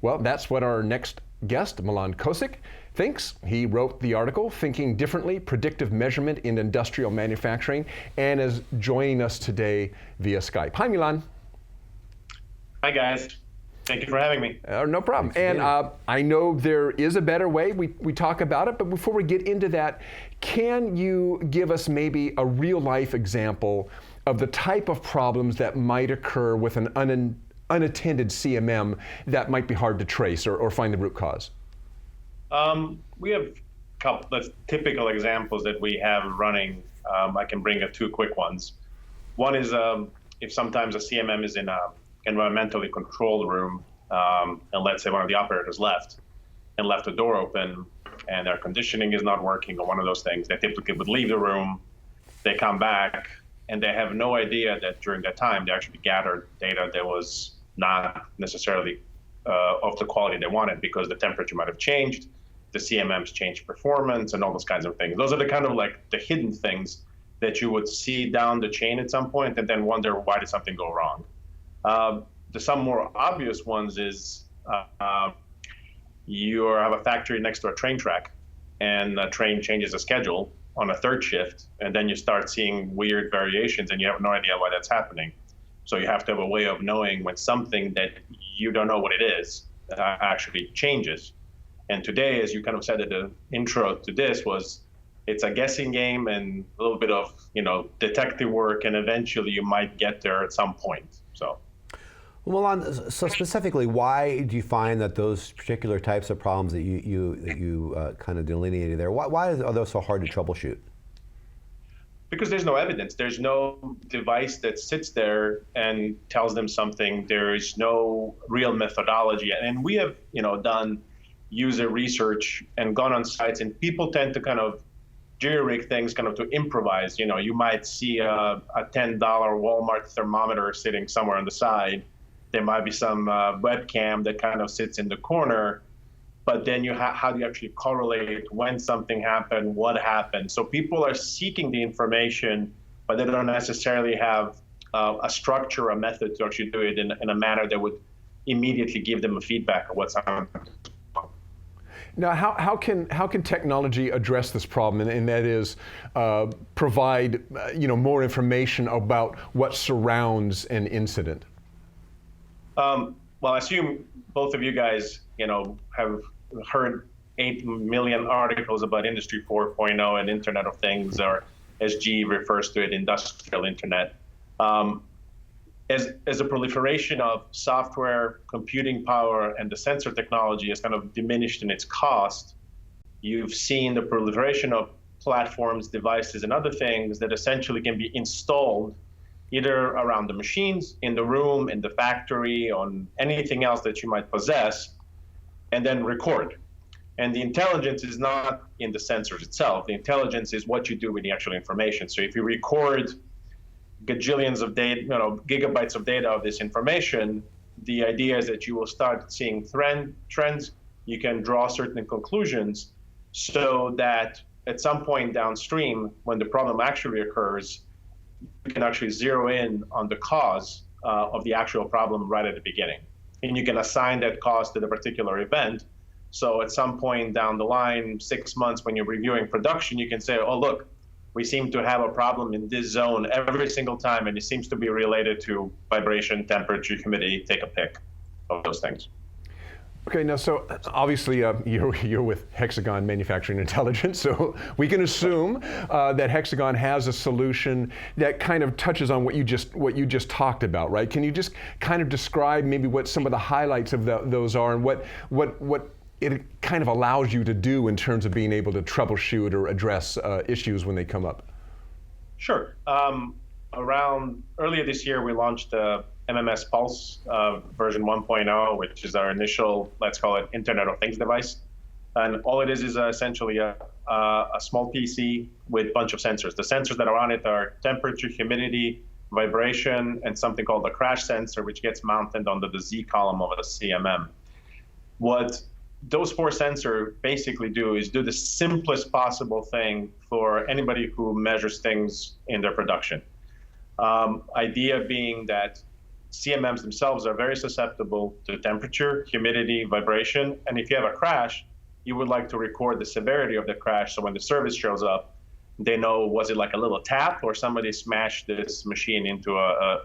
Well, that's what our next guest, Milan Kocic, thinks. He wrote the article, Thinking Differently, Predictive Measurement in Industrial Manufacturing, and is joining us today via Skype. Hi, Milan. Hi, guys. Thank you for having me. No problem. And I know there is a better way. We talk about it, but before we get into that, can you give us maybe a real-life example of the type of problems that might occur with an unattended CMM that might be hard to trace or find the root cause? We have a couple of typical examples that we have running. I can bring up two quick ones. One is if sometimes a CMM is in a environmentally controlled room, and let's say one of the operators left the door open and their conditioning is not working or one of those things, they typically would leave the room, they come back, and they have no idea that during that time they actually gathered data that was not necessarily of the quality they wanted because the temperature might have changed, the CMMs changed performance, and all those kinds of things. Those are the kind of like the hidden things that you would see down the chain at some point and then wonder, why did something go wrong? Some more obvious ones is you have a factory next to a train track and a train changes a schedule on a third shift, and then you start seeing weird variations and you have no idea why that's happening. So you have to have a way of knowing when something that you don't know what it is actually changes. And today, as you kind of said at the intro to this, it's a guessing game and a little bit of detective work, and eventually you might get there at some point. So. Well, Milan, so specifically, why do you find that those particular types of problems that you kind of delineated there, why are those so hard to troubleshoot? Because there's no evidence. There's no device that sits there and tells them something. There is no real methodology. And we have, done user research and gone on sites, and people tend to kind of jury-rig things, kind of to improvise. You might see a $10 Walmart thermometer sitting somewhere on the side. There might be some webcam that kind of sits in the corner, but then how do you actually correlate when something happened, what happened? So people are seeking the information, but they don't necessarily have a structure, a method to actually do it in a manner that would immediately give them a feedback of what's happening. Now, how can technology address this problem, and that is provide more information about what surrounds an incident? Well, I assume both of you guys, have heard 8 million articles about Industry 4.0 and Internet of Things, or as GE refers to it, Industrial Internet. As the proliferation of software, computing power, and the sensor technology has kind of diminished in its cost, you've seen the proliferation of platforms, devices, and other things that essentially can be installed either around the machines, in the room, in the factory, on anything else that you might possess, and then record. And the intelligence is not in the sensors itself. The intelligence is what you do with the actual information. So if you record gajillions of data, gigabytes of data of this information, the idea is that you will start seeing trends. You can draw certain conclusions so that at some point downstream, when the problem actually occurs, you can actually zero in on the cause of the actual problem right at the beginning. And you can assign that cause to the particular event. So at some point down the line, 6 months when you're reviewing production, you can say, oh, look, we seem to have a problem in this zone every single time, and it seems to be related to vibration, temperature, humidity, take a pick of those things. Okay, now, so obviously you're with Hexagon Manufacturing Intelligence, so we can assume that Hexagon has a solution that kind of touches on what you just talked about, right? Can you just kind of describe maybe what some of the highlights of those are, and what it kind of allows you to do in terms of being able to troubleshoot or address issues when they come up? Sure. Around earlier this year, we launched MMS Pulse version 1.0, which is our initial, let's call it, Internet of Things device. And all it is essentially a small PC with a bunch of sensors. The sensors that are on it are temperature, humidity, vibration, and something called a crash sensor, which gets mounted under the Z column of a CMM. What those 4 sensors basically do is do the simplest possible thing for anybody who measures things in their production. Idea being that CMMs themselves are very susceptible to temperature, humidity, vibration, and if you have a crash, you would like to record the severity of the crash, so when the service shows up, they know, was it like a little tap or somebody smashed this machine into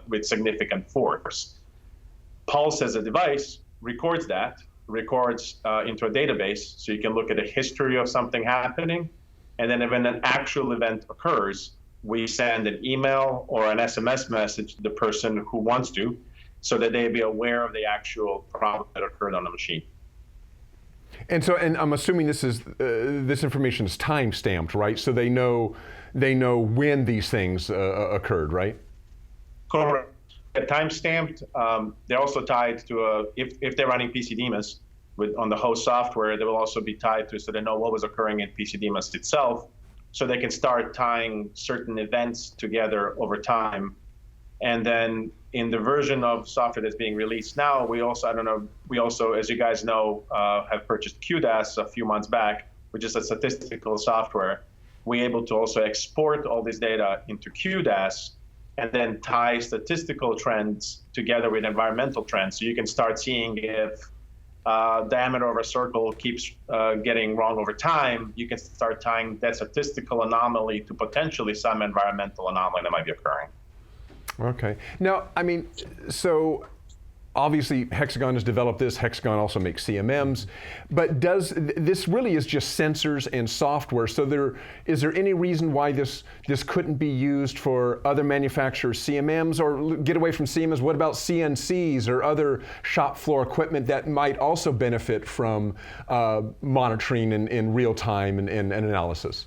with significant force. Pulse as a device records that, into a database, so you can look at a history of something happening, and then when an actual event occurs, we send an email or an SMS message to the person who wants to, so that they be aware of the actual problem that occurred on the machine. And I'm assuming this information is time stamped, right? So they know when these things occurred, right? Correct. Time stamped. They're also tied to if they're running PCDMAS on the host software, they will also be tied to, so they know what was occurring in PCDMAS itself, so they can start tying certain events together over time. And then in the version of software that's being released now, we also, as you guys know, have purchased QDAS a few months back, which is a statistical software. We're able to also export all this data into QDAS and then tie statistical trends together with environmental trends. So you can start seeing if diameter of a circle keeps getting wrong over time, you can start tying that statistical anomaly to potentially some environmental anomaly that might be occurring. Okay. Now, I mean, so obviously Hexagon has developed this. Hexagon also makes CMMs, but this really is just sensors and software. So is there any reason why this couldn't be used for other manufacturers' CMMs, or get away from CMMs? What about CNCs or other shop floor equipment that might also benefit from monitoring in real time and analysis?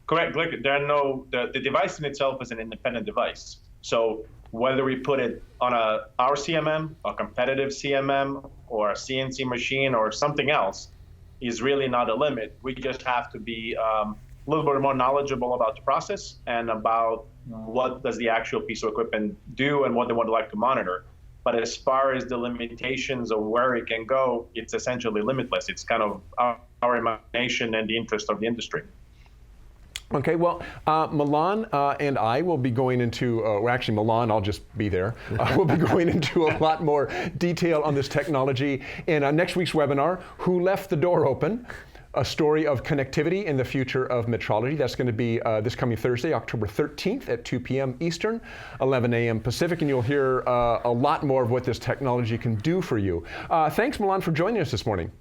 Correct. Look, the device in itself is an independent device. So whether we put it on our CMM, a competitive CMM, or a CNC machine, or something else, is really not a limit. We just have to be a little bit more knowledgeable about the process and about what does the actual piece of equipment do and what they would like to monitor. But as far as the limitations of where it can go, it's essentially limitless. It's kind of our imagination and the interest of the industry. Okay, well, Milan and I will be going into, actually Milan, I'll just be there. We'll be going into a lot more detail on this technology in next week's webinar, Who Left the Door Open? A story of connectivity in the future of metrology. That's going to be this coming Thursday, October 13th at 2 p.m. Eastern, 11 a.m. Pacific, and you'll hear a lot more of what this technology can do for you. Thanks, Milan, for joining us this morning.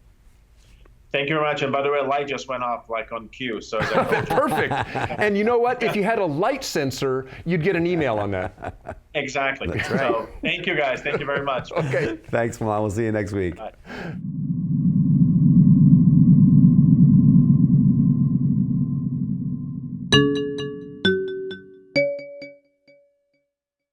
Thank you very much. And by the way, light just went off like on cue. So perfect. And you know what? If you had a light sensor, you'd get an email on that. Exactly. That's right. So thank you guys. Thank you very much. Okay. Thanks, Milan. We'll see you next week. Bye.